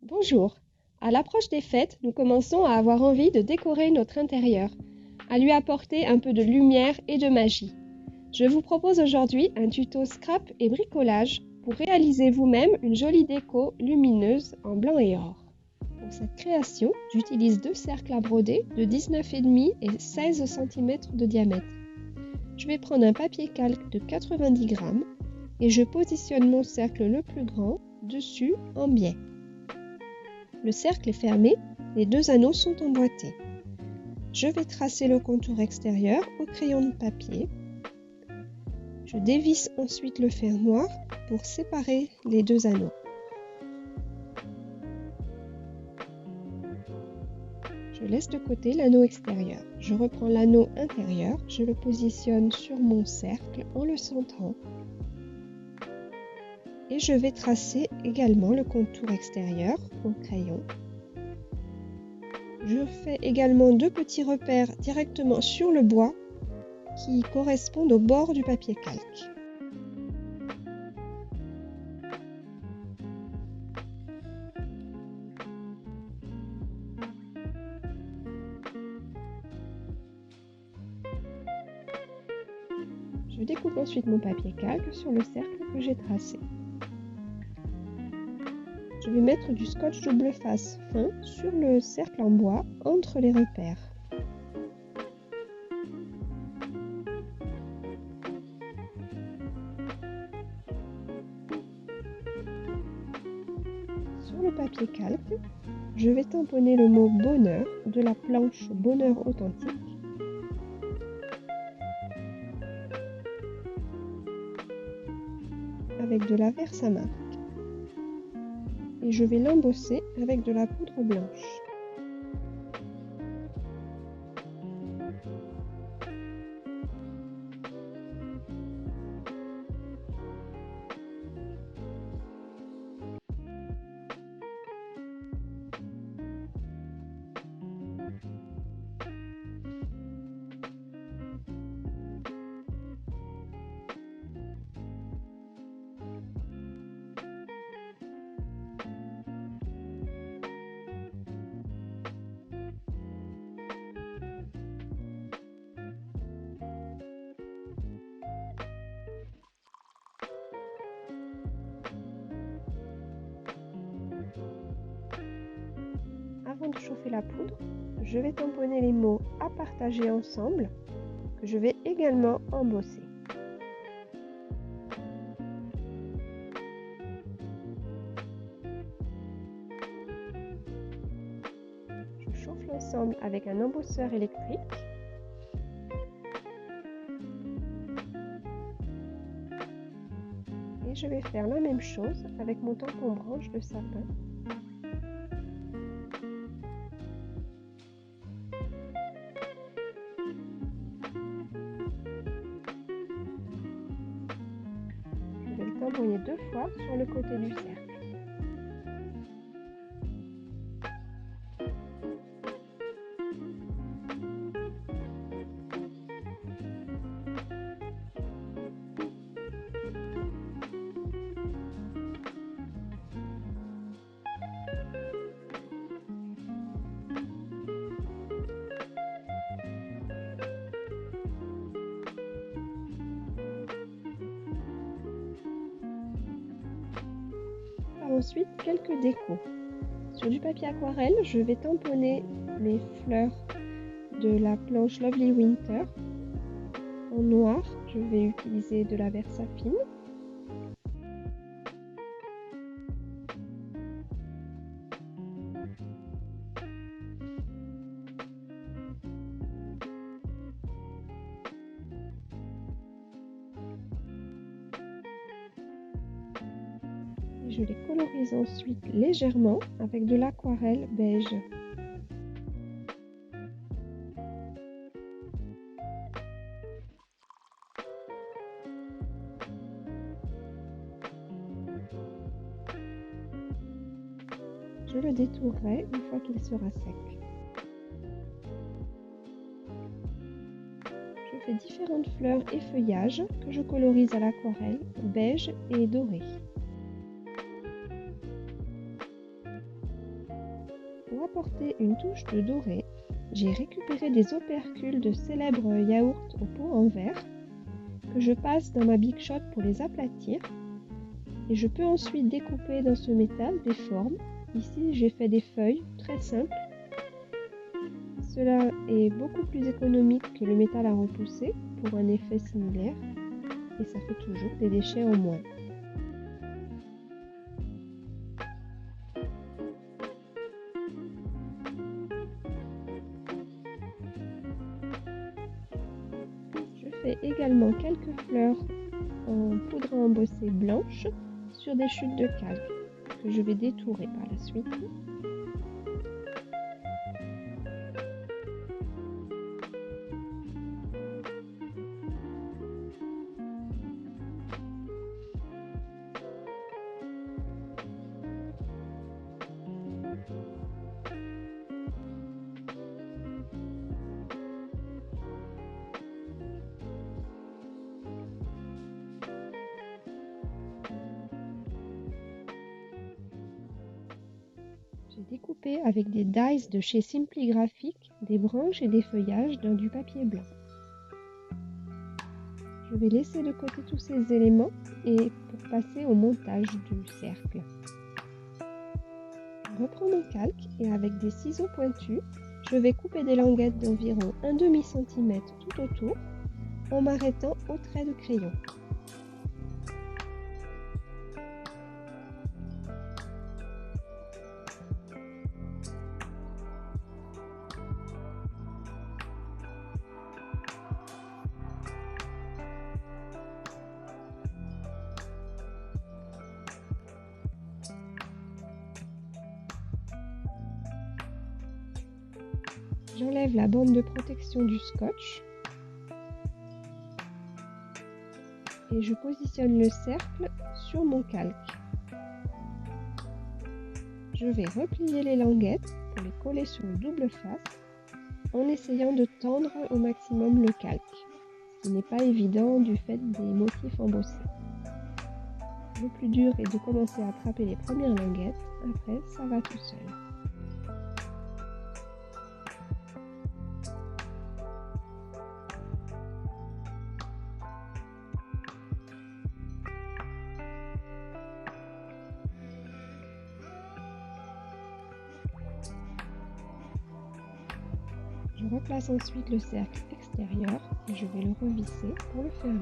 Bonjour. À l'approche des fêtes, nous commençons à avoir envie de décorer notre intérieur, à lui apporter un peu de lumière et de magie. Je vous propose aujourd'hui un tuto scrap et bricolage pour réaliser vous-même une jolie déco lumineuse en blanc et or. Pour cette création, j'utilise deux cercles à broder de 19,5 et 16 cm de diamètre. Je vais prendre un papier calque de 90 g et je positionne mon cercle le plus grand dessus en biais. Le cercle est fermé, les deux anneaux sont emboîtés. Je vais tracer le contour extérieur au crayon de papier. Je dévisse ensuite le fermoir pour séparer les deux anneaux. Je laisse de côté l'anneau extérieur. Je reprends l'anneau intérieur, je le positionne sur mon cercle en le centrant. Et je vais tracer également le contour extérieur au crayon. Je fais également deux petits repères directement sur le bois qui correspondent au bord du papier calque. Je découpe ensuite mon papier calque sur le cercle que j'ai tracé. Je vais mettre du scotch double face fin sur le cercle en bois entre les repères. Sur le papier calque, je vais tamponner le mot bonheur de la planche bonheur authentique. Avec de la Versamark. Et je vais l'embosser avec de la poudre blanche. Avant de chauffer la poudre, je vais tamponner les mots à partager ensemble que je vais également embosser. Je chauffe l'ensemble avec un embosseur électrique. Et je vais faire la même chose avec mon tampon branche de sapin. Je vais le tamponner deux fois sur le côté du cercle. Ensuite, quelques décos. Sur du papier aquarelle, je vais tamponner les fleurs de la planche Lovely Winter. En noir, je vais utiliser de la Versafine. Je les colorise ensuite légèrement avec de l'aquarelle beige. Je le détournerai une fois qu'il sera sec. Je fais différentes fleurs et feuillages que je colorise à l'aquarelle beige et doré. Pour apporter une touche de doré, j'ai récupéré des opercules de célèbres yaourts au pot en verre que je passe dans ma Big Shot pour les aplatir. Et je peux ensuite découper dans ce métal des formes. Ici, j'ai fait des feuilles très simples. Cela est beaucoup plus économique que le métal à repousser pour un effet similaire et ça fait toujours des déchets en moins. Je fais également quelques fleurs en poudre à embosser blanche sur des chutes de calque que je vais détourer par la suite. J'ai découpé avec des dies de chez Simply Graphic des branches et des feuillages dans du papier blanc. Je vais laisser de côté tous ces éléments et pour passer au montage du cercle. Je reprends mon calque et avec des ciseaux pointus, je vais couper des languettes d'environ 1,5 cm tout autour en m'arrêtant au trait de crayon. J'enlève la bande de protection du scotch et je positionne le cercle sur mon calque. Je vais replier les languettes pour les coller sur le double face en essayant de tendre au maximum le calque, ce qui n'est pas évident du fait des motifs embossés. Le plus dur est de commencer à attraper les premières languettes, après ça va tout seul. Je replace ensuite le cercle extérieur et je vais le revisser pour le fermer.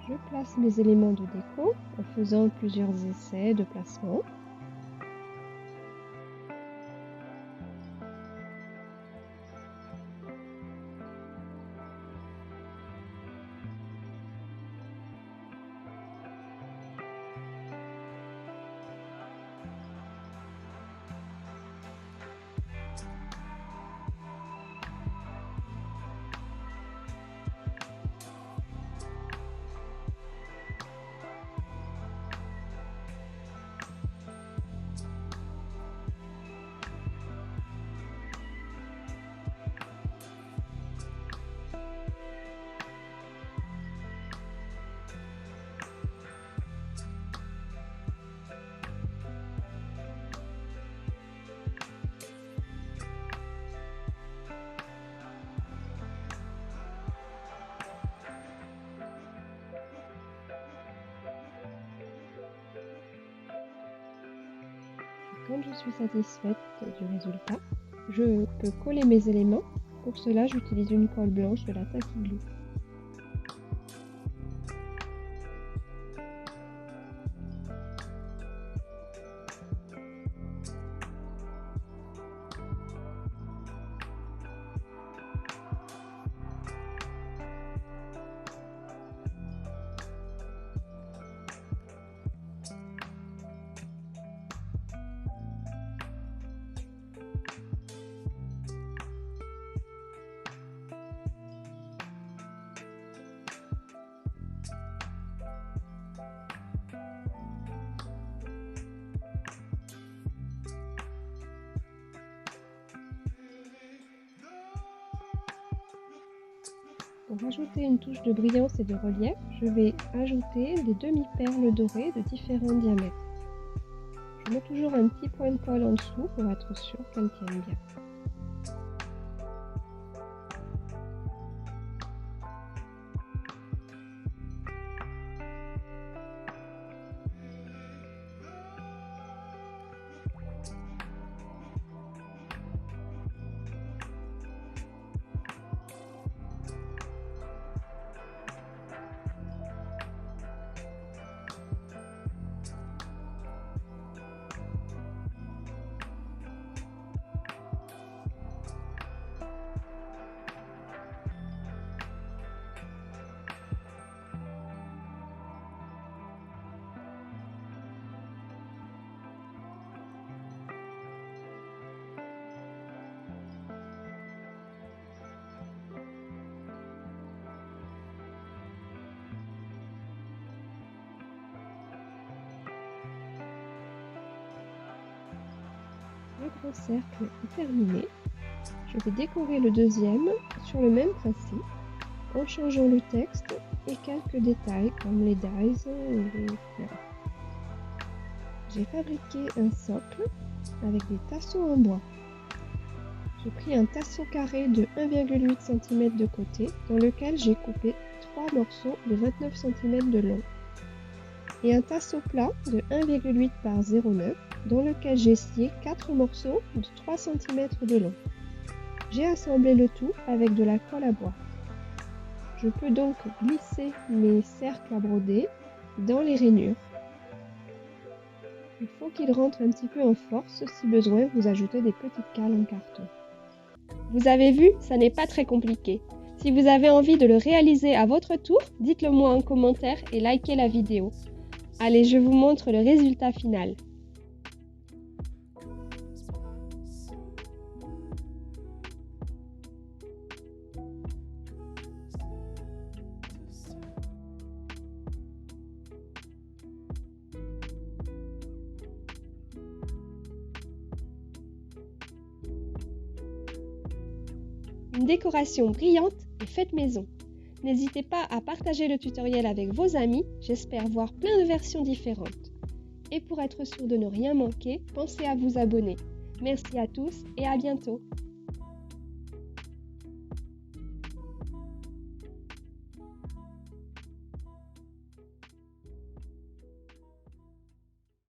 Je place mes éléments de déco en faisant plusieurs essais de placement. Quand je suis satisfaite du résultat, je peux coller mes éléments. Pour cela, j'utilise une colle blanche de la Tacky Glue. Pour ajouter une touche de brillance et de relief, je vais ajouter des demi-perles dorées de différents diamètres. Je mets toujours un petit point de colle en dessous pour être sûr qu'elles tiennent bien. Le grand cercle est terminé. Je vais décorer le deuxième sur le même principe en changeant le texte et quelques détails comme les dies ou les fleurs. J'ai fabriqué un socle avec des tasseaux en bois. J'ai pris un tasseau carré de 1,8 cm de côté dans lequel j'ai coupé 3 morceaux de 29 cm de long et un tasseau plat de 1,8 par 0,9 dans lequel j'ai scié 4 morceaux de 3 cm de long. J'ai assemblé le tout avec de la colle à bois. Je peux donc glisser mes cercles à broder dans les rainures. Il faut qu'ils rentrent un petit peu en force. Si besoin, vous ajoutez des petites cales en carton. Vous avez vu, ça n'est pas très compliqué. Si vous avez envie de le réaliser à votre tour, dites-le moi en commentaire et likez la vidéo. Allez, je vous montre le résultat final. Une décoration brillante et faite maison. N'hésitez pas à partager le tutoriel avec vos amis, j'espère voir plein de versions différentes. Et pour être sûr de ne rien manquer, pensez à vous abonner. Merci à tous et à bientôt.